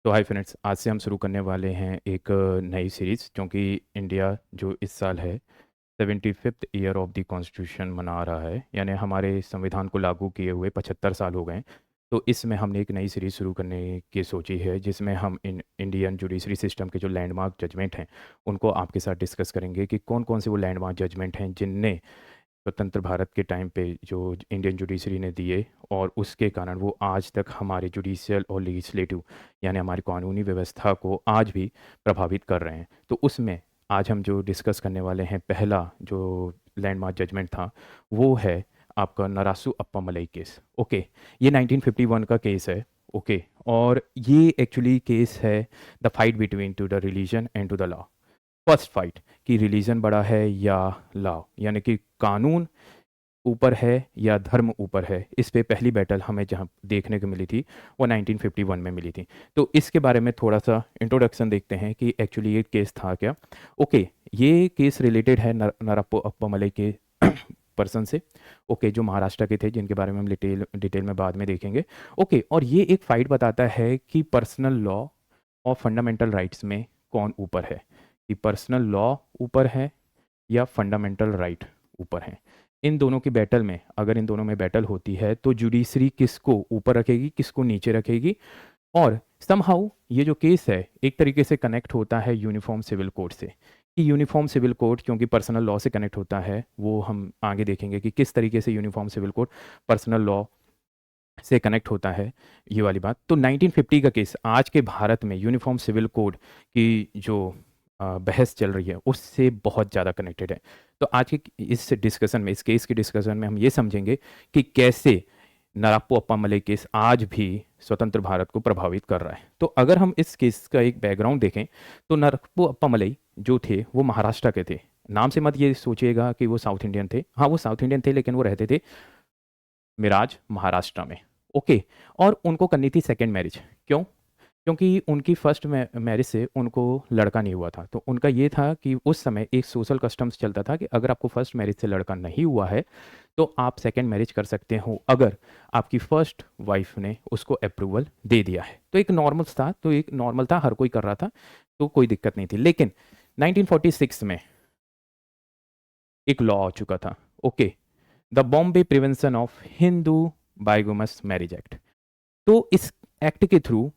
तो hi friends, आज से हम शुरू करने वाले हैं एक नई सीरीज़, क्योंकि इंडिया जो इस साल है 75th year of the constitution मना रहा है, यानी हमारे संविधान को लागू किए हुए 75 साल हो गए हैं। तो इसमें हमने एक नई सीरीज़ शुरू करने की सोची है, जिसमें हम इंडियन जुडिशरी सिस्टम के जो लैंडमार्क जजमेंट हैं उनको आपके साथ डिस्कस करेंगे कि कौन कौन से वो लैंडमार्क जजमेंट हैं जिनने स्वतंत्र भारत के टाइम पे जो इंडियन जुडिशरी ने दिए, और उसके कारण वो आज तक हमारे जुडिशियल और लेजिस्लेटिव यानी हमारी कानूनी व्यवस्था को आज भी प्रभावित कर रहे हैं। तो उसमें आज हम जो डिस्कस करने वाले हैं, पहला जो लैंडमार्क जजमेंट था वो है आपका नरासु अप्पामलई केस। ओके, ये 1951 का केस है। ओके, और ये एक्चुअली केस है the fight between two the religion and to the law. First fight कि रिलीजन बड़ा है या लॉ, यानी कि कानून ऊपर है या धर्म ऊपर है। इस पे पहली बैटल हमें जहाँ देखने को मिली थी वो 1951 में मिली थी। तो इसके बारे में थोड़ा सा इंट्रोडक्शन देखते हैं कि एक्चुअली ये केस था क्या। ओके, ये केस रिलेटेड है नरप्पो अप्पामलई के पर्सन से। ओके, जो महाराष्ट्र के थे, जिनके बारे में हम डिटेल में बाद में देखेंगे। ओके, और ये एक फाइट बताता है कि पर्सनल लॉ और फंडामेंटल राइट्स में कौन ऊपर है, कि पर्सनल लॉ ऊपर है या फंडामेंटल राइट ऊपर है। इन दोनों की बैटल में, अगर इन दोनों में बैटल होती है तो जुडिशरी किसको ऊपर रखेगी, किसको नीचे रखेगी। और समहाउ ये जो केस है एक तरीके से कनेक्ट होता है यूनिफॉर्म सिविल कोड से, कि यूनिफॉर्म सिविल कोड क्योंकि पर्सनल लॉ से कनेक्ट होता है, वो हम आगे देखेंगे कि किस तरीके से uniform civil code personal law से कनेक्ट होता है, ये वाली बात। तो 1950 का केस आज के भारत में यूनिफॉर्म सिविल कोड की जो बहस चल रही है उससे बहुत ज़्यादा कनेक्टेड है। तो आज के इस डिस्कशन में, इस केस के डिस्कशन में हम ये समझेंगे कि कैसे नराप्पो अप्पामलई केस आज भी स्वतंत्र भारत को प्रभावित कर रहा है। तो अगर हम इस केस का एक बैकग्राउंड देखें तो नराप्पो अप्पामलई जो थे वो महाराष्ट्र के थे। नाम से मत ये सोचिएगा कि वो साउथ इंडियन थे। हाँ, वो साउथ इंडियन थे, लेकिन वो रहते थे मिराज, महाराष्ट्र में। ओके, और उनको करनी थी सेकेंड मैरिज। क्यों? क्योंकि उनकी फर्स्ट मैरिज से उनको लड़का नहीं हुआ था। तो उनका ये था कि उस समय एक सोशल कस्टम्स चलता था कि अगर आपको फर्स्ट मैरिज से लड़का नहीं हुआ है तो आप सेकेंड मैरिज कर सकते हो, अगर आपकी फर्स्ट वाइफ ने उसको अप्रूवल दे दिया है। तो एक नॉर्मल था, हर कोई कर रहा था, तो कोई दिक्कत नहीं थी। लेकिन 1946 में एक लॉ आ चुका था। Okay, the Bombay prevention of Hindu bigamous marriage act. तो इस एक्ट के थ्रू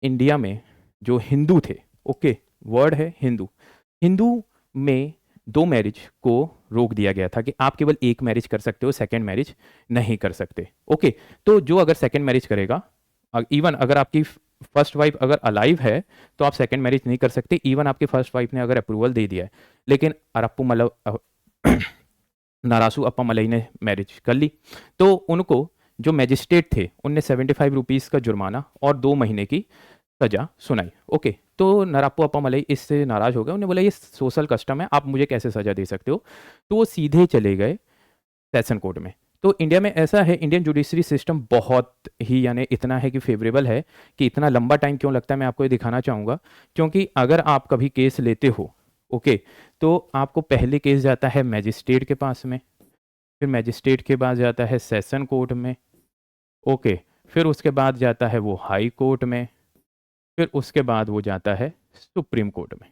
इंडिया में जो हिंदू थे, ओके, वर्ड है हिंदू, हिंदू में दो मैरिज को रोक दिया गया था कि आप केवल एक मैरिज कर सकते हो, सेकेंड मैरिज नहीं कर सकते। ओके, तो जो अगर सेकेंड मैरिज करेगा, इवन अगर आपकी फर्स्ट वाइफ अगर अलाइव है तो आप सेकेंड मैरिज नहीं कर सकते, इवन आपकी फर्स्ट वाइफ ने अगर अप्रूवल दे दिया है। लेकिन अरप्पू मतलब नारासू अप्पामलई ने मैरिज कर ली, तो उनको जो मैजिस्ट्रेट थे उनने 75 रुपीज़ का जुर्माना और 2 महीने की सजा सुनाई। ओके, तो नराप्पो अप्पामलई इससे नाराज हो गए। उन्हें बोला ये सोशल कस्टम है, आप मुझे कैसे सजा दे सकते हो। तो वो सीधे चले गए सेशन कोर्ट में। तो इंडिया में ऐसा है, इंडियन जुडिशरी सिस्टम बहुत ही, यानी इतना है कि फेवरेबल है। कि इतना लंबा टाइम क्यों लगता है मैं आपको ये दिखाना चाहूँगा। क्योंकि अगर आप कभी केस लेते हो, ओके, तो आपको पहले केस जाता है मैजिस्ट्रेट के पास में, फिर मैजिस्ट्रेट के बाद जाता है सेशन कोर्ट में। ओके, फिर उसके बाद जाता है वो हाई कोर्ट में, फिर उसके बाद वो जाता है सुप्रीम कोर्ट में।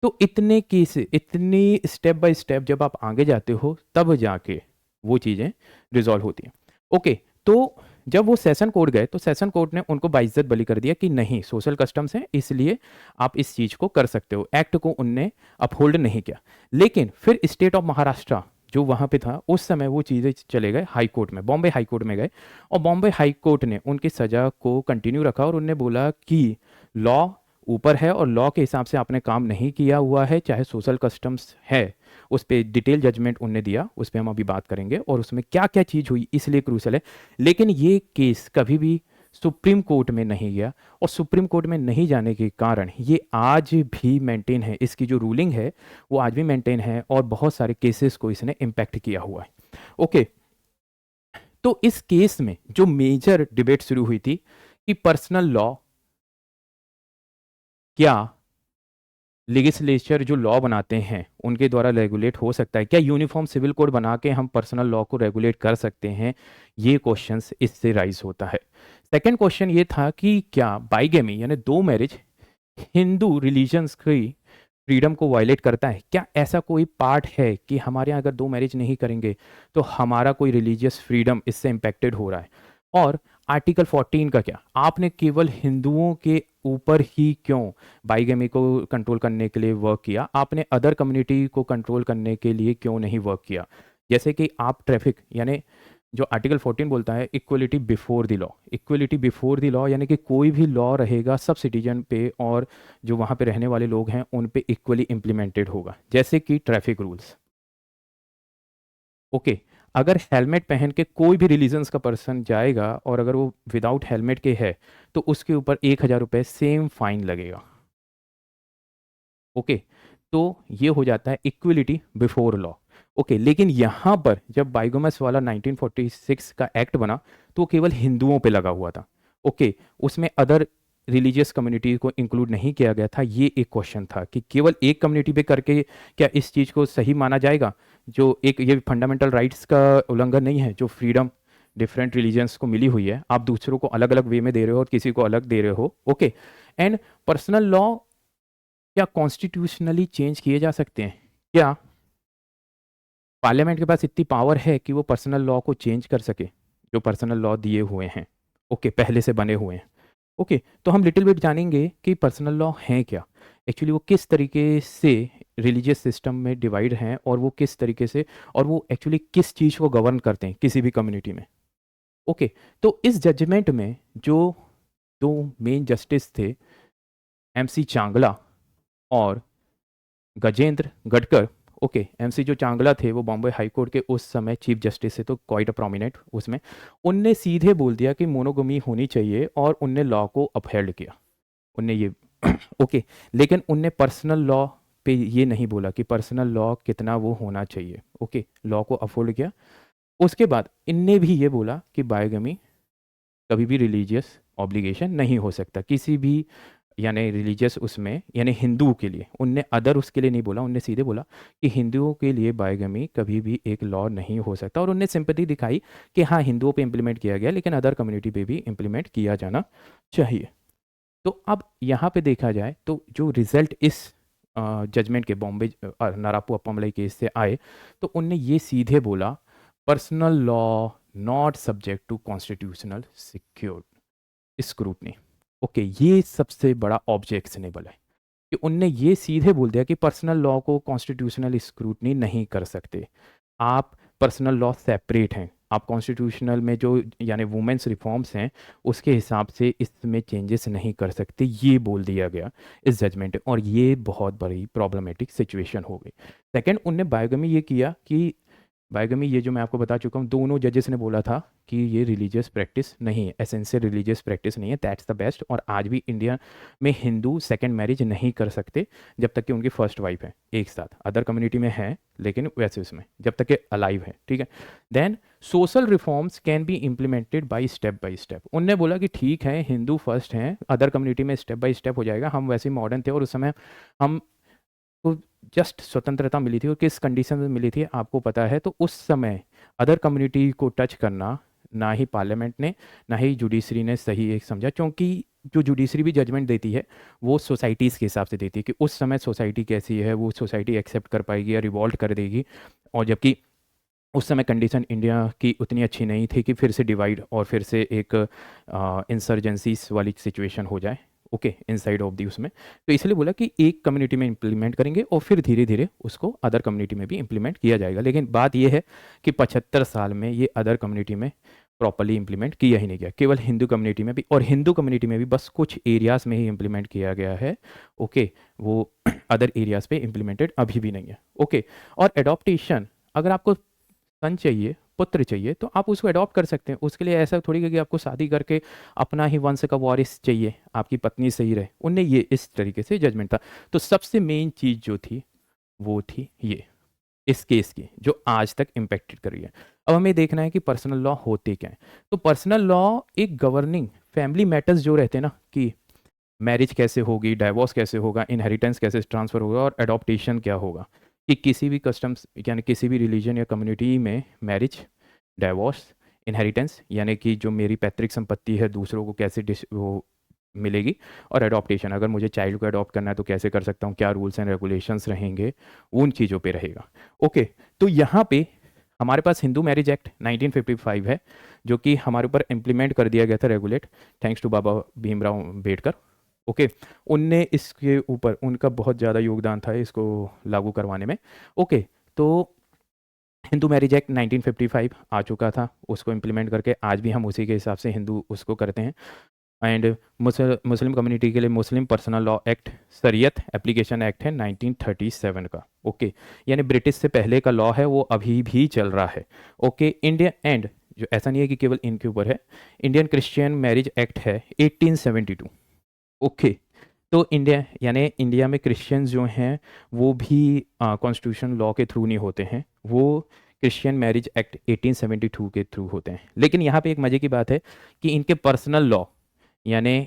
तो इतने केस, इतनी स्टेप बाय स्टेप जब आप आगे जाते हो तब जाके वो चीज़ें रिजॉल्व होती हैं। ओके, तो जब वो सेशन कोर्ट गए तो सेशन कोर्ट ने उनको बाइज्जत बरी कर दिया कि नहीं, सोशल कस्टम्स हैं, इसलिए आप इस चीज़ को कर सकते हो। एक्ट को उनने अपहोल्ड नहीं किया। लेकिन फिर स्टेट ऑफ महाराष्ट्र जो वहाँ पे था उस समय, वो चीज़ें चले गए हाई कोर्ट में, बॉम्बे हाई कोर्ट में गए। और बॉम्बे हाई कोर्ट ने उनकी सज़ा को कंटिन्यू रखा और उनने बोला कि लॉ ऊपर है और लॉ के हिसाब से आपने काम नहीं किया हुआ है, चाहे सोशल कस्टम्स है। उस पर डिटेल जजमेंट उनने दिया, उस पर हम अभी बात करेंगे और उसमें क्या क्या चीज़ हुई, इसलिए क्रूशल है। लेकिन ये केस कभी भी सुप्रीम कोर्ट में नहीं गया, और सुप्रीम कोर्ट में नहीं जाने के कारण ये आज भी मेंटेन है, इसकी जो रूलिंग है वो आज भी मेंटेन है, और बहुत सारे केसेस को इसने इम्पैक्ट किया हुआ है। ओके, तो इस केस में जो मेजर डिबेट शुरू हुई थी कि पर्सनल लॉ क्या लेजिस्लेचर जो लॉ बनाते हैं उनके द्वारा रेगुलेट हो सकता है, क्या यूनिफॉर्म सिविल कोड बना के हम पर्सनल लॉ को रेगुलेट कर सकते हैं। ये क्वेश्चंस इससे राइज होता है। सेकंड क्वेश्चन ये था कि क्या बाइगेमी यानी दो मैरिज हिंदू रिलीजन्स की फ्रीडम को वायलेट करता है? क्या ऐसा कोई पार्ट है कि हमारे यहाँ अगर दो मैरिज नहीं करेंगे तो हमारा कोई रिलीजियस फ्रीडम इससे इम्पेक्टेड हो रहा है? और आर्टिकल 14 का क्या? आपने केवल हिंदुओं के ऊपर ही क्यों बाइगेमी को कंट्रोल करने के लिए वर्क किया? आपने अदर कम्युनिटी को कंट्रोल करने के लिए क्यों नहीं वर्क किया? जैसे कि आप ट्रैफिक यानी जो आर्टिकल 14 बोलता है equality before the law, equality before the law यानी कि कोई भी लॉ रहेगा सब सिटीजन पे और जो वहाँ पे रहने वाले लोग हैं उन पे इक्वली इम्प्लीमेंटेड होगा, जैसे कि ट्रैफिक रूल्स। ओके, अगर हेलमेट पहन के कोई भी रिलीजन्स का पर्सन जाएगा और अगर वो विदाउट हेलमेट के है तो उसके ऊपर 1,000 रुपये सेम फाइन लगेगा। ओके, तो ये हो जाता है इक्वलिटी बिफोर लॉ। ओके, लेकिन यहाँ पर जब बाइगोमस वाला 1946 का एक्ट बना तो वो केवल हिंदुओं पे लगा हुआ था। ओके, उसमें अदर रिलीजियस कम्युनिटी को इंक्लूड नहीं किया गया था। ये एक क्वेश्चन था कि केवल एक कम्युनिटी पे करके क्या इस चीज़ को सही माना जाएगा? जो एक ये फंडामेंटल राइट्स का उल्लंघन नहीं है, जो फ्रीडम डिफरेंट रिलीजन्स को मिली हुई है, आप दूसरों को अलग अलग वे में दे रहे हो और किसी को अलग दे रहे हो। ओके, एंड पर्सनल लॉ क्या कॉन्स्टिट्यूशनली चेंज किए जा सकते हैं? क्या पार्लियामेंट के पास इतनी पावर है कि वो पर्सनल लॉ को चेंज कर सके, जो पर्सनल लॉ दिए हुए हैं? ओके, पहले से बने हुए हैं। ओके, तो हम लिटिल बिट जानेंगे कि पर्सनल लॉ हैं क्या, एक्चुअली वो किस तरीके से रिलीजियस सिस्टम में डिवाइड हैं और वो किस तरीके से और वो एक्चुअली किस चीज़ को गवर्न करते हैं किसी भी कम्युनिटी में। ओके, तो इस जजमेंट में जो दो मेन जस्टिस थे, एमसी चांगला और गजेंद्र गडकर। ओके, एमसी जो चांगला थे वो बॉम्बे हाई कोर्ट के उस समय चीफ जस्टिस थे, तो क्वाइट अ प्रोमिनेंट उसमें। उनने सीधे बोल दिया कि मोनोगमी होनी चाहिए और उनने लॉ को अपहेल्ड किया। उनने ये ओके, लेकिन उनने पर्सनल लॉ पे ये नहीं बोला कि पर्सनल लॉ कितना वो होना चाहिए। ओके, लॉ को अपहोल्ड किया। उसके बाद इनने भी ये बोला कि बायोगमी कभी भी रिलीजियस ऑब्लिगेशन नहीं हो सकता किसी भी यानी रिलीजियस उसमें, यानी हिंदुओं के लिए। उनने अदर उसके लिए नहीं बोला, उनने सीधे बोला कि हिंदुओं के लिए बायोगमी कभी भी एक लॉ नहीं हो सकता। और उनने सिंपैथी दिखाई कि हाँ, हिंदुओं पे इम्प्लीमेंट किया गया लेकिन अदर कम्युनिटी पे भी इम्प्लीमेंट किया जाना चाहिए। तो अब यहाँ पे देखा जाए तो जो रिजल्ट इस जजमेंट के बॉम्बे नारापू अप्पामलाई केस से आए, तो उनने ये सीधे बोला personal law not subject to constitutional secure scrutiny. Okay, ये सबसे बड़ा ऑब्जेक्शनेबल है कि उनने ये सीधे बोल दिया कि पर्सनल लॉ को कॉन्स्टिट्यूशनल स्क्रूटनी नहीं कर सकते। आप पर्सनल लॉ सेपरेट हैं, आप कॉन्स्टिट्यूशनल में जो यानी वुमेन्स रिफॉर्म्स हैं उसके हिसाब से इसमें चेंजेस नहीं कर सकते, ये बोल दिया गया इस जजमेंट। और ये बहुत बड़ी प्रॉब्लमेटिक सिचुएशन हो गई। सेकंड, उनने बायोगमी ये किया कि बायोगमी ये जो मैं आपको बता चुका हूँ, दोनों जजेस ने बोला था कि ये रिलीजियस प्रैक्टिस नहीं है, एसेंशियल रिलीजियस प्रैक्टिस नहीं है, दैट्स द बेस्ट। और आज भी इंडिया में हिंदू सेकंड मैरिज नहीं कर सकते जब तक कि उनकी फर्स्ट वाइफ है एक साथ। अदर कम्युनिटी में है लेकिन वैसे उसमें जब तक कि अलाइव है, ठीक है। Then social reforms can be implemented by step. उनने बोला कि ठीक है, हिंदू फर्स्ट हैं, अदर कम्युनिटी में स्टेप बाई स्टेप हो जाएगा। हम वैसे मॉडर्न थे और उस समय हम को जस्ट स्वतंत्रता मिली थी, और किस कंडीशन में मिली थी आपको पता है। तो उस समय अदर कम्युनिटी को टच करना ना ही पार्लियामेंट ने ना ही जुडिशरी ने सही एक समझा, क्योंकि जो जुडिशरी भी जजमेंट देती है वो सोसाइटीज़ के हिसाब से देती है कि उस समय सोसाइटी कैसी है, वो सोसाइटी एक्सेप्ट कर पाएगी या रिवॉल्ट कर देगी। और जबकि उस समय कंडीशन इंडिया की उतनी अच्छी नहीं थी कि फिर से डिवाइड और फिर से एक इंसर्जेंसीज वाली सिचुएशन हो जाए। ओके, इनसाइड ऑफ दी उसमें। तो इसलिए बोला कि एक कम्युनिटी में इम्प्लीमेंट करेंगे और फिर धीरे धीरे उसको अदर कम्युनिटी में भी इम्प्लीमेंट किया जाएगा। लेकिन बात यह है कि 75 साल में ये अदर कम्युनिटी में प्रॉपरली इम्प्लीमेंट किया ही नहीं गया, केवल हिंदू कम्युनिटी में भी, और हिंदू कम्युनिटी में भी बस कुछ एरियाज़ में ही इम्प्लीमेंट किया गया है। ओके, वो अदर एरियाज़ पे इम्प्लीमेंटेड अभी भी नहीं है। ओके, और एडॉप्टेशन, अगर आपको सन चाहिए, पुत्र चाहिए, तो आप उसको अडॉप्ट कर सकते हैं। उसके लिए ऐसा थोड़ी कि आपको शादी करके अपना ही वंश का वारिस चाहिए, आपकी पत्नी सही रहे। उनने ये इस तरीके से जजमेंट था। तो सबसे मेन चीज़ जो थी वो थी ये इस केस की, जो आज तक इम्पेक्टेड कर रही है। अब हमें देखना है कि पर्सनल लॉ होते क्या हैं। तो पर्सनल लॉ एक गवर्निंग फैमिली मैटर्स जो रहते हैं ना, कि मैरिज कैसे होगी, डाइवोर्स कैसे होगा, इनहेरिटेंस कैसे ट्रांसफ़र होगा और अडॉप्टेशन क्या होगा, कि किसी भी कस्टम्स यानी किसी भी रिलीजन या कम्युनिटी में मैरिज, डाइवोर्स, इनहेरिटेंस यानी कि जो मेरी पैतृक संपत्ति है दूसरों को कैसे वो मिलेगी, और अडॉप्टेशन, अगर मुझे चाइल्ड को अडॉप्ट करना है तो कैसे कर सकता हूँ, क्या रूल्स एंड रेगुलेशंस रहेंगे, उन चीज़ों पे रहेगा। ओके, तो यहाँ पे हमारे पास हिंदू मैरिज एक्ट 1955 है जो कि हमारे ऊपर इम्प्लीमेंट कर दिया गया था, regulate, thanks to Baba Bhimrao Ambedkar. Okay, उनने इसके ऊपर उनका बहुत ज़्यादा योगदान था इसको लागू करवाने में। ओके, तो हिंदू मैरिज एक्ट 1955 आ चुका था, उसको इम्प्लीमेंट करके आज भी हम उसी के हिसाब से हिंदू उसको करते हैं। एंड मुस्लिम कम्युनिटी के लिए मुस्लिम पर्सनल लॉ एक्ट, शरीयत एप्लीकेशन एक्ट है 1937 का। ओके, यानी ब्रिटिश से पहले का लॉ है, वो अभी भी चल रहा है। ओके, इंडिया एंड जो ऐसा नहीं है कि केवल इनके ऊपर है, इंडियन क्रिश्चियन मैरिज एक्ट है 1872। ओके, तो इंडिया यानी इंडिया में क्रिश्चियंस जो हैं वो भी कॉन्स्टिट्यूशन लॉ के थ्रू नहीं होते हैं, वो क्रिश्चियन मैरिज एक्ट 1872 के थ्रू होते हैं। लेकिन यहाँ पे एक मज़े की बात है कि इनके पर्सनल लॉ यानी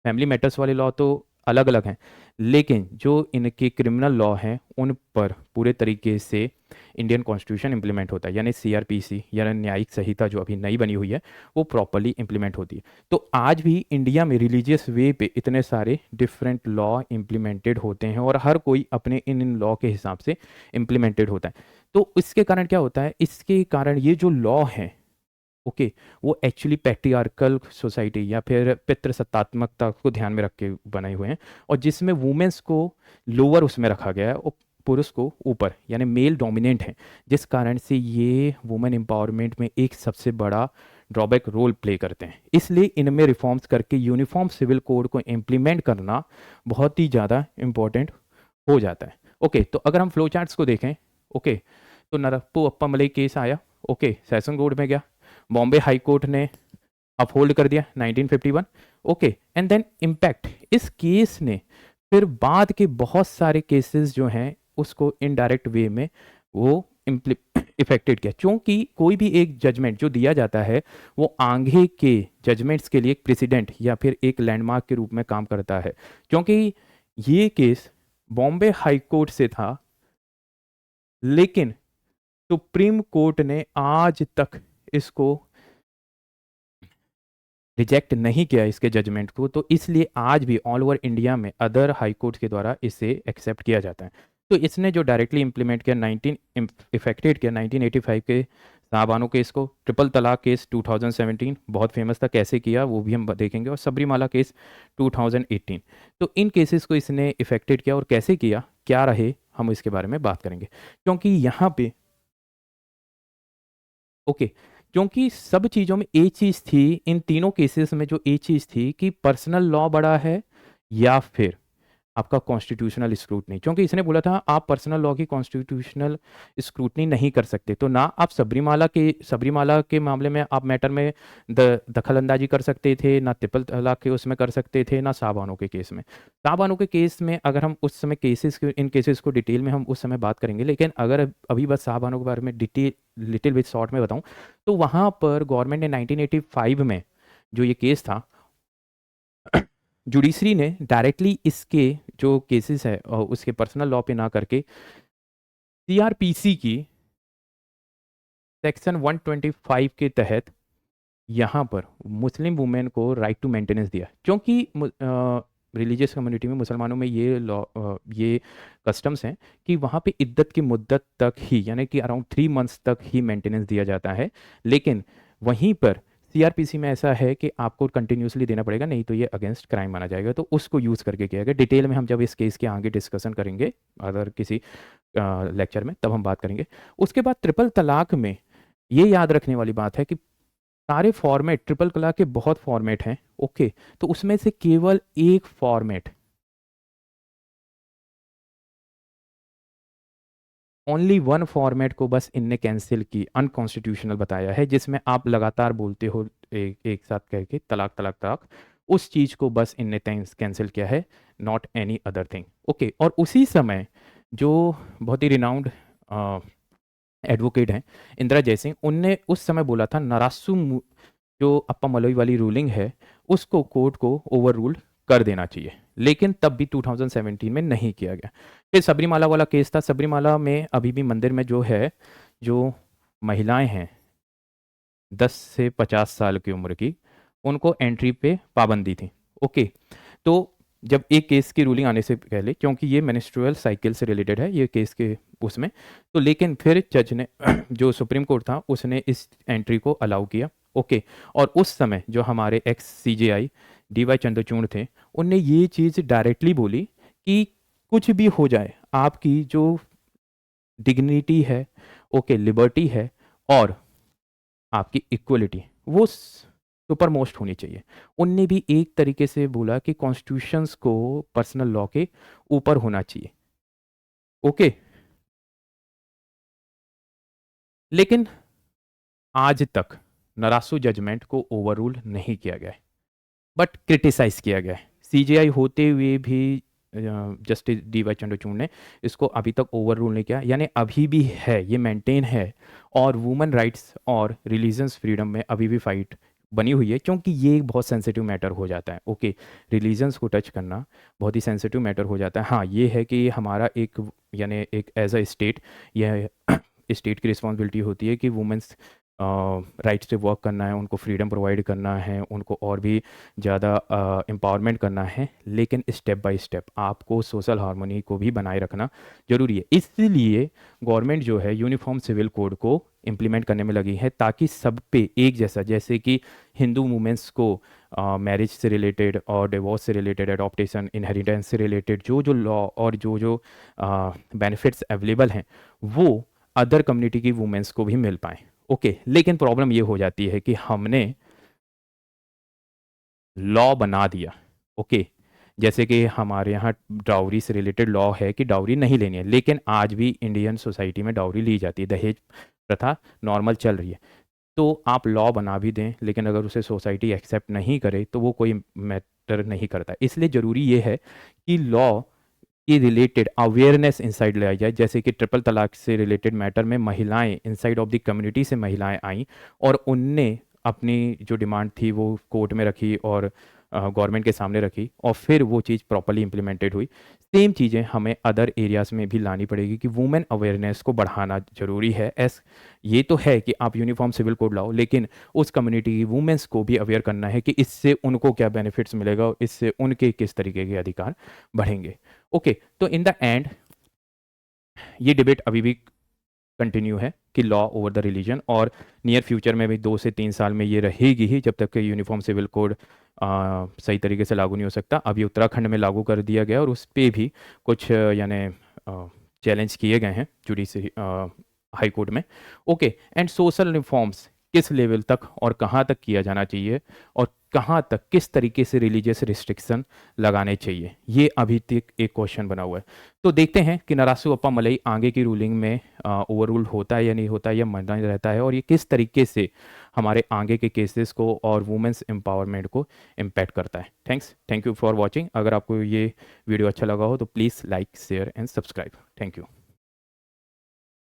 फैमिली मैटर्स वाले लॉ तो अलग अलग हैं, लेकिन जो इनके क्रिमिनल लॉ हैं उन पर पूरे तरीके से इंडियन कॉन्स्टिट्यूशन इंप्लीमेंट होता है, यानी सीआरपीसी यानी न्यायिक संहिता जो अभी नई बनी हुई है वो प्रॉपरली इंप्लीमेंट होती है। तो आज भी इंडिया में रिलीजियस वे पे इतने सारे डिफरेंट लॉ इंप्लीमेंटेड होते हैं और हर कोई अपने इन लॉ के हिसाब से इंप्लीमेंटेड होता है। तो इसके कारण क्या होता है, इसके कारण ये जो लॉ हैं, ओके, वो एक्चुअली पैट्रियार्कल सोसाइटी या फिर पितृसत्तात्मकता को ध्यान में रख के बनाए हुए हैं, और जिसमें वुमेन्स को लोअर उसमें रखा गया है और पुरुष को ऊपर, यानी मेल डोमिनेंट है, जिस कारण से ये वुमेन एम्पावरमेंट में एक सबसे बड़ा ड्रॉबैक रोल प्ले करते हैं। इसलिए इनमें रिफॉर्म्स करके यूनिफॉर्म सिविल कोड को इम्प्लीमेंट करना बहुत ही ज़्यादा इम्पोर्टेंट हो जाता है। ओके, तो अगर हम फ्लो चार्ट्स को देखें, ओके, तो नरप्पू अप्पामलई केस आया, ओके, सेशन कोर्ट में गया, बॉम्बे हाई कोर्ट ने अपहोल्ड कर दिया 1951। ओके, एंड देन इम्पैक्ट, इस केस ने फिर बाद के बहुत सारे केसेस जो हैं उसको इनडायरेक्ट वे में वो इफेक्टेड किया, क्योंकि कोई भी एक जजमेंट जो दिया जाता है वो आगे के जजमेंट्स के लिए एक प्रेसिडेंट या फिर एक लैंडमार्क के रूप में काम करता है। क्योंकि ये केस बॉम्बे हाई कोर्ट से था, लेकिन सुप्रीम कोर्ट ने आज तक इसको रिजेक्ट नहीं किया इसके जजमेंट को, तो इसलिए आज भी ऑल ओवर इंडिया में अदर हाई कोर्ट के द्वारा इसे एक्सेप्ट किया जाता है। तो इसने जो डायरेक्टली इंप्लीमेंट किया 19 इफेक्टेड किया 1985 के साहबानो केस को, ट्रिपल तलाक केस 2017 बहुत फेमस था, कैसे किया वो भी हम देखेंगे, और सबरीमाला केस 2018। तो इन केसेस को इसने इफेक्टेड किया और कैसे किया, क्या रहे, हम इसके बारे में बात करेंगे। क्योंकि यहाँ पे ओके, क्योंकि सब चीज़ों में एक चीज़ थी, इन तीनों केसेस में जो एक चीज़ थी कि पर्सनल लॉ बड़ा है या फिर आपका कॉन्स्टिट्यूशनल स्क्रूटनी। क्योंकि इसने बोला था आप पर्सनल लॉ की कॉन्स्टिट्यूशनल स्क्रूटनी नहीं कर सकते, तो ना आप सबरीमाला के मामले में आप मैटर में दखल अंदाजी कर सकते थे, ना ट्रिपल तलाक के उसमें कर सकते थे, ना साहबानों के केस में। साहबानों के केस में अगर हम उस समय इन केसेस को डिटेल में हम उस समय बात करेंगे, लेकिन अगर अभी बस साहबानों के बारे में डिटेल लिटिल विथ शॉर्ट में बताऊं, तो वहाँ पर गवर्नमेंट ने 1985 में जो ये केस था, जुडिशरी ने डायरेक्टली इसके जो केसेस है उसके पर्सनल लॉ पे ना करके सीआरपीसी की सेक्शन 125 के तहत यहाँ पर मुस्लिम वुमेन को राइट टू मेंटेनेंस दिया। क्योंकि रिलीजियस कम्युनिटी में, मुसलमानों में ये लॉ ये कस्टम्स हैं कि वहाँ पे इद्दत की मुद्दत तक ही, यानी कि अराउंड 3 मंथ्स तक ही मेंटेनेंस दिया जाता है, लेकिन वहीं पर सीआरपीसी में ऐसा है कि आपको कंटिन्यूसली देना पड़ेगा, नहीं तो ये अगेंस्ट क्राइम माना जाएगा। तो उसको यूज़ करके किया गया। डिटेल में हम जब इस केस के आगे डिस्कशन करेंगे अगर किसी लेक्चर में, तब हम बात करेंगे। उसके बाद ट्रिपल तलाक में ये याद रखने वाली बात है कि सारे फॉर्मेट, ट्रिपल तलाक के बहुत फॉर्मेट हैं, ओके, तो उसमें से केवल एक फॉर्मेट, ओनली वन फॉर्मेट को बस इनने कैंसिल की, अनकॉन्स्टिट्यूशनल बताया है, जिसमें आप लगातार बोलते हो एक साथ कह के तलाक तलाक तलाक, उस चीज़ को बस इनने कैंसिल किया है, not any other thing. Okay, और उसी समय जो बहुत ही रिनाउंड एडवोकेट हैं इंदिरा जयसिंह, उनने उस समय बोला था नरासू जो अप्पा मलोई वाली रूलिंग है उसको कोर्ट को ओवर रूल कर देना चाहिए, लेकिन तब भी 2017 में नहीं किया गया। फिर सबरीमाला वाला केस था। सबरीमाला में अभी भी मंदिर में जो है, जो महिलाएं हैं 10 से 50 साल की उम्र की, उनको एंट्री पे पाबंदी थी। ओके, तो जब एक केस की रूलिंग आने से पहले, क्योंकि ये मेंस्ट्रुअल साइकिल से रिलेटेड है ये केस के उसमें, तो लेकिन फिर जज ने जो सुप्रीम कोर्ट था उसने इस एंट्री को अलाउ किया। ओके, और उस समय जो हमारे एक्स सीजेआई डीवाई चंद्रचूड़ थे, उनने ये चीज़ डायरेक्टली बोली कि कुछ भी हो जाए, आपकी जो डिग्निटी है, ओके, लिबर्टी है, और आपकी इक्वलिटी, वो सुपर मोस्ट होनी चाहिए। उनने भी एक तरीके से बोला कि कॉन्स्टिट्यूशंस को पर्सनल लॉ के ऊपर होना चाहिए। ओके, लेकिन आज तक नरासू जजमेंट को ओवररूल नहीं किया गया है, बट क्रिटिसाइज किया गया है। सीजेआई होते हुए भी जस्टिस डी वाई चंद्रचूड़ ने इसको अभी तक ओवर रूल नहीं किया, यानी अभी भी है, ये मेंटेन है। और वुमेन राइट्स और रिलीजन्स फ्रीडम में अभी भी फाइट बनी हुई है, क्योंकि ये एक बहुत सेंसिटिव मैटर हो जाता है। ओके, रिलीजन्स को टच करना बहुत ही सेंसिटिव मैटर हो जाता है। हाँ, ये है कि हमारा एक, यानी एक एज अ स्टेट, यह स्टेट की रिस्पॉन्सिबिलिटी होती है कि वुमेंस राइट से वर्क करना है, उनको फ्रीडम प्रोवाइड करना है, उनको और भी ज़्यादा एम्पावरमेंट करना है। लेकिन स्टेप बाय स्टेप आपको सोशल हार्मोनी को भी बनाए रखना जरूरी है। इसलिए गवर्नमेंट जो है यूनिफॉर्म सिविल कोड को इम्प्लीमेंट करने में लगी है, ताकि सब पे एक जैसा, जैसे कि हिंदू वुमेंस को मैरिज से रिलेटेड और डिवोर्स से रिलेटेड, अडॉप्टेशन, इनहेरिटेंस से रिलेटेड जो जो लॉ और जो जो बेनिफिट्स अवेलेबल हैं, वो अदर कम्युनिटी की वुमेंस को भी मिल पाए। ओके, लेकिन प्रॉब्लम ये हो जाती है कि हमने लॉ बना दिया। ओके, जैसे कि हमारे यहाँ डाउरी से रिलेटेड लॉ है कि डाउरी नहीं लेनी है, लेकिन आज भी इंडियन सोसाइटी में डाउरी ली जाती है, दहेज प्रथा नॉर्मल चल रही है। तो आप लॉ बना भी दें, लेकिन अगर उसे सोसाइटी एक्सेप्ट नहीं करे तो वो कोई मैटर नहीं करता। इसलिए ज़रूरी ये है कि लॉ की रिलेटेड अवेयरनेस इनसाइड ले आई जाए। जैसे कि ट्रिपल तलाक से रिलेटेड मैटर में महिलाएं इनसाइड ऑफ द कम्युनिटी से महिलाएं आईं, और उनने अपनी जो डिमांड थी वो कोर्ट में रखी और गवर्नमेंट के सामने रखी, और फिर वो चीज़ प्रॉपरली इंप्लीमेंटेड हुई। सेम चीज़ें हमें अदर एरियाज़ में भी लानी पड़ेगी कि वुमेन अवेयरनेस को बढ़ाना ज़रूरी है। ये तो है कि आप यूनिफॉर्म सिविल कोड लाओ, लेकिन उस कम्युनिटी की वुमेन्स को भी अवेयर करना है कि इससे उनको क्या बेनिफिट्स मिलेगा और इससे उनके किस तरीके के अधिकार बढ़ेंगे। ओके, तो इन द एंड ये डिबेट अभी भी कंटिन्यू है कि लॉ ओवर द रिलीजन, और नियर फ्यूचर में भी 2 से 3 साल में ये रहेगी ही, जब तक कि यूनिफॉर्म सिविल कोड सही तरीके से लागू नहीं हो सकता। अभी उत्तराखंड में लागू कर दिया गया और उस पर भी कुछ यानी चैलेंज किए गए हैं जुडिशरी हाई कोर्ट में। ओके, एंड सोशल रिफॉर्म्स किस लेवल तक और कहाँ तक किया जाना चाहिए, और कहाँ तक किस तरीके से रिलीजियस रिस्ट्रिक्शन लगाने चाहिए, ये अभी तक एक क्वेश्चन बना हुआ है। तो देखते हैं कि नरासू अप्पा मलई आगे की रूलिंग में ओवररूल होता है या नहीं होता है, या मना रहता है, और ये किस तरीके से हमारे आगे के केसेस को और वुमेन्स एम्पावरमेंट को इम्पैक्ट करता है। Thank you for watching. अगर आपको ये वीडियो अच्छा लगा हो तो please like, share and subscribe. Thank you.